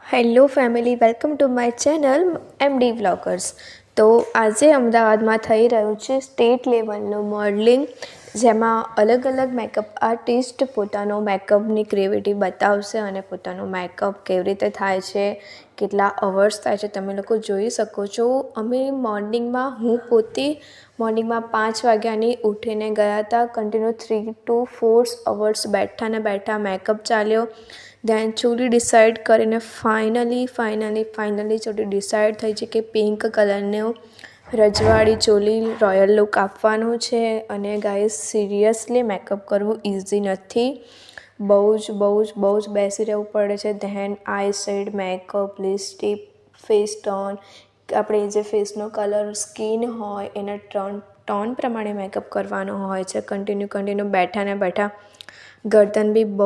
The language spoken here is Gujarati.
Hello family, welcome to my channel MD વ્લોગર્સ. તો આજે અમદાવાદમાં થઈ રહ્યું છે સ્ટેટ લેવલનું મોડલિંગ, જેમાં અલગ અલગ મેકઅપ આર્ટિસ્ટ પોતાનો મેકઅપની ક્રિએટિવિટી બતાવશે અને પોતાનો મેકઅપ કેવી રીતે થાય છે, કેટલા અવર્સ થાય છે, તમે લોકો જોઈ શકો છો. અમે હું પોતે મોર્નિંગમાં 5 વાગ્યાની ઉઠીને ગયા હતા. કન્ટિન્યુ 3 to 4 અવર્સ બેઠા મેકઅપ ચાલ્યો. દેન ચોલી ડિસાઇડ કરીને ફાઇનલી ચોલી ડિસાઇડ થઈ છે કે પિંક કલરનું રજવાડી ચોલી રોયલ લુક આપવાનું છે. અને ગાઈઝ, સિરિયસલી મેકઅપ કરવું ઇઝી નથી. બહુ જ બેસી રહેવું પડે છે. Then I shade, makeup, lipstick, face tone, આપણે જે ફેસનો કલર સ્કિન હોય એના ટોન પ્રમાણે મેકઅપ કરવાનો હોય છે. કન્ટિન્યુ બેઠા ગરદન બી બહુ